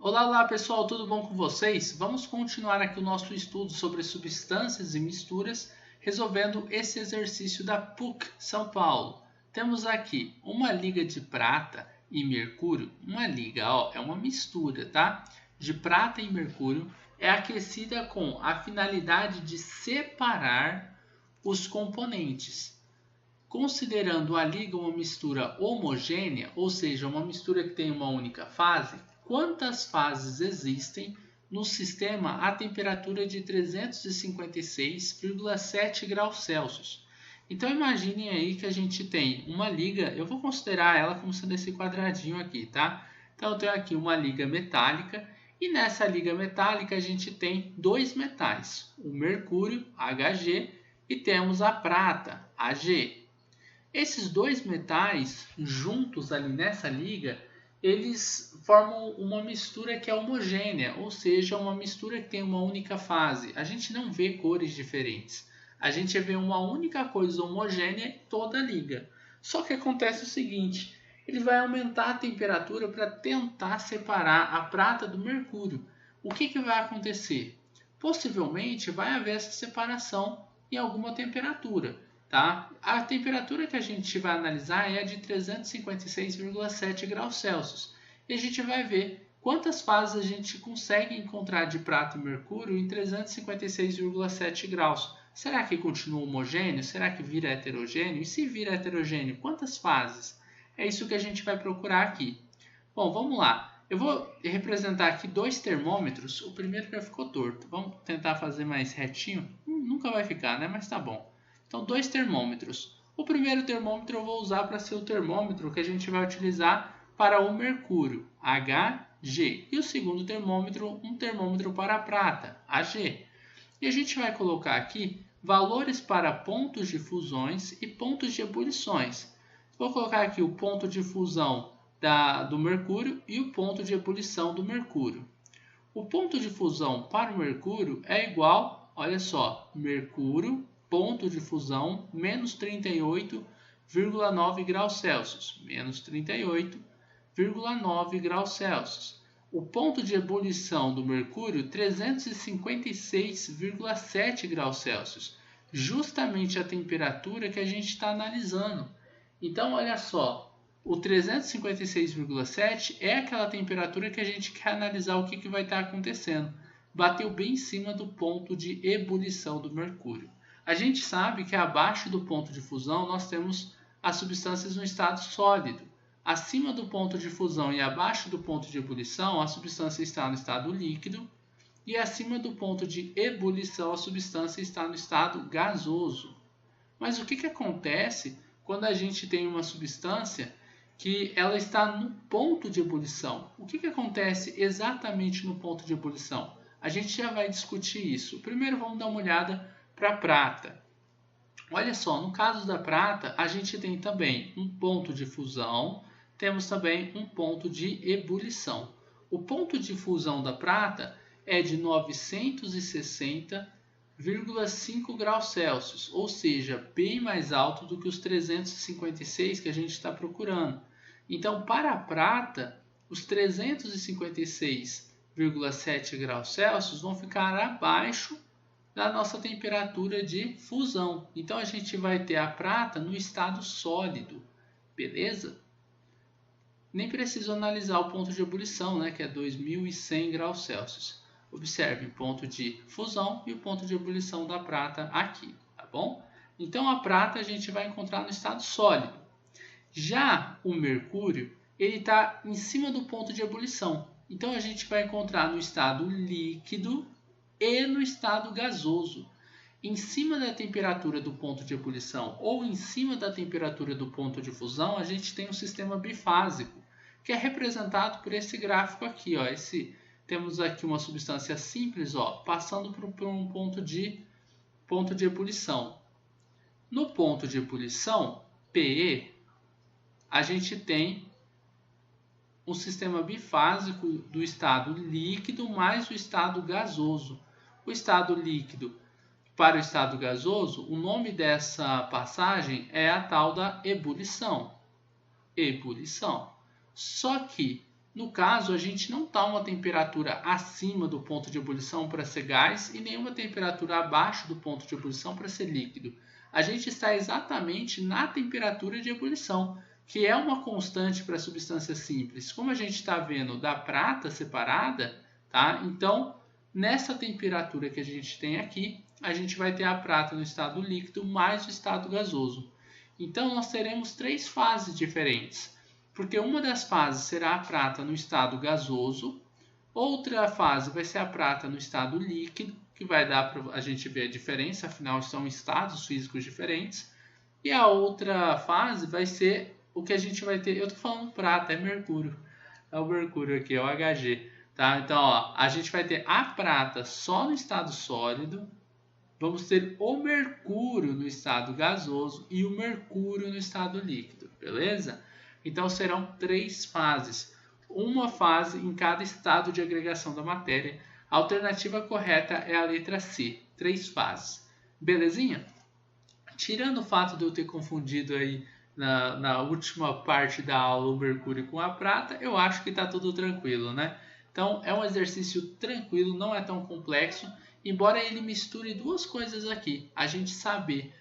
Olá, olá pessoal, tudo bom com vocês? Vamos continuar aqui o nosso estudo sobre substâncias e misturas, resolvendo esse exercício da PUC São Paulo. Temos aqui uma liga de prata e mercúrio, uma liga, é uma mistura, tá? De prata e mercúrio, é aquecida com a finalidade de separar os componentes. Considerando a liga uma mistura homogênea, ou seja, uma mistura que tem uma única fase, quantas fases existem no sistema a temperatura de 356,7 graus Celsius? Então imaginem aí que a gente tem uma liga, eu vou considerar ela como sendo esse quadradinho aqui, tá? Então eu tenho aqui uma liga metálica e nessa liga metálica a gente tem dois metais, o mercúrio, Hg, e temos a prata, Ag. Esses dois metais juntos ali nessa liga, eles formam uma mistura que é homogênea, ou seja, uma mistura que tem uma única fase. A gente não vê cores diferentes. A gente vê uma única coisa homogênea em toda a liga. Só que acontece o seguinte, ele vai aumentar a temperatura para tentar separar a prata do mercúrio. O que vai acontecer? Possivelmente vai haver essa separação em alguma temperatura. Tá? A temperatura que a gente vai analisar é a de 356,7 graus Celsius. E a gente vai ver quantas fases a gente consegue encontrar de prata e mercúrio em 356,7 graus. Será que continua homogêneo? Será que vira heterogêneo? E se vira heterogêneo, quantas fases? É isso que a gente vai procurar aqui. Bom, vamos lá. Eu vou representar aqui dois termômetros. O primeiro já ficou torto. Vamos tentar fazer mais retinho. Nunca vai ficar, né? Mas tá bom. Então, dois termômetros. O primeiro termômetro eu vou usar para ser o termômetro que a gente vai utilizar para o mercúrio, Hg. E o segundo termômetro, um termômetro para a prata, Ag. E a gente vai colocar aqui valores para pontos de fusões e pontos de ebulições. Vou colocar aqui o ponto de fusão do mercúrio e o ponto de ebulição do mercúrio. O ponto de fusão para o mercúrio é igual, olha só, mercúrio ponto de fusão, menos 38,9 graus Celsius, menos 38,9 graus Celsius. O ponto de ebulição do mercúrio, 356,7 graus Celsius, justamente a temperatura que a gente está analisando. Então, olha só, o 356,7 é aquela temperatura que a gente quer analisar o que vai estar acontecendo. Bateu bem em cima do ponto de ebulição do mercúrio. A gente sabe que abaixo do ponto de fusão nós temos as substâncias no estado sólido. Acima do ponto de fusão e abaixo do ponto de ebulição, a substância está no estado líquido. E acima do ponto de ebulição, a substância está no estado gasoso. Mas o que acontece quando a gente tem uma substância que ela está no ponto de ebulição? O que acontece exatamente no ponto de ebulição? A gente já vai discutir isso. Primeiro vamos dar uma olhada para a prata. Olha só, no caso da prata, a gente tem também um ponto de fusão, temos também um ponto de ebulição. O ponto de fusão da prata é de 960,5 graus Celsius, ou seja, bem mais alto do que os 356 que a gente está procurando. Então, para a prata, os 356,7 graus Celsius vão ficar abaixo da nossa temperatura de fusão. Então, a gente vai ter a prata no estado sólido, beleza? Nem preciso analisar o ponto de ebulição, né, que é 2100 graus Celsius. Observe o ponto de fusão e o ponto de ebulição da prata aqui, tá bom? Então, a prata a gente vai encontrar no estado sólido. Já o mercúrio, ele está em cima do ponto de ebulição. Então, a gente vai encontrar no estado líquido e no estado gasoso. Em cima da temperatura do ponto de ebulição ou em cima da temperatura do ponto de fusão, a gente tem um sistema bifásico, que é representado por esse gráfico aqui. Temos aqui uma substância simples, passando por um ponto de ebulição. No ponto de ebulição, PE, a gente tem um sistema bifásico do estado líquido mais o estado gasoso. O estado líquido para o estado gasoso, o nome dessa passagem é a tal da ebulição. Ebulição. Só que No caso, a gente não está uma temperatura acima do ponto de ebulição para ser gás e nenhuma temperatura abaixo do ponto de ebulição para ser líquido. A gente está exatamente na temperatura de ebulição, que é uma constante para substâncias simples. Como a gente está vendo da prata separada, tá? Então, nessa temperatura que a gente tem aqui, a gente vai ter a prata no estado líquido mais o estado gasoso. Então, nós teremos 3 fases diferentes, porque uma das fases será a prata no estado gasoso, outra fase vai ser a prata no estado líquido, que vai dar para a gente ver a diferença, afinal são estados físicos diferentes, e a outra fase vai ser o que a gente vai ter, eu estou falando prata, é mercúrio, é o mercúrio aqui, é o Hg, tá? Então, ó, a gente vai ter a prata só no estado sólido, vamos ter o mercúrio no estado gasoso e o mercúrio no estado líquido, beleza? Então serão 3 fases, uma fase em cada estado de agregação da matéria. A alternativa correta é a letra C, 3 fases. Belezinha? Tirando o fato de eu ter confundido aí na última parte da aula o mercúrio com a prata, eu acho que está tudo tranquilo, né? Então é um exercício tranquilo, não é tão complexo, embora ele misture 2 coisas aqui. A gente saber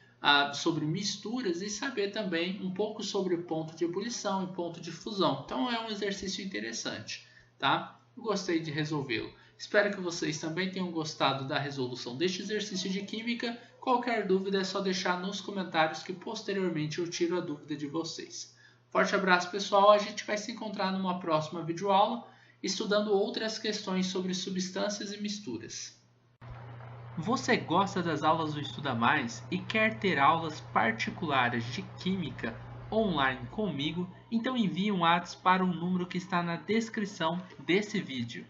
sobre misturas e saber também um pouco sobre ponto de ebulição e ponto de fusão. Então é um exercício interessante, tá? Eu gostei de resolvê-lo. Espero que vocês também tenham gostado da resolução deste exercício de química. Qualquer dúvida é só deixar nos comentários que posteriormente eu tiro a dúvida de vocês. Forte abraço, pessoal. A gente vai se encontrar numa próxima videoaula estudando outras questões sobre substâncias e misturas. Você gosta das aulas do Estuda Mais e quer ter aulas particulares de Química online comigo? Então envie um WhatsApp para o número que está na descrição desse vídeo.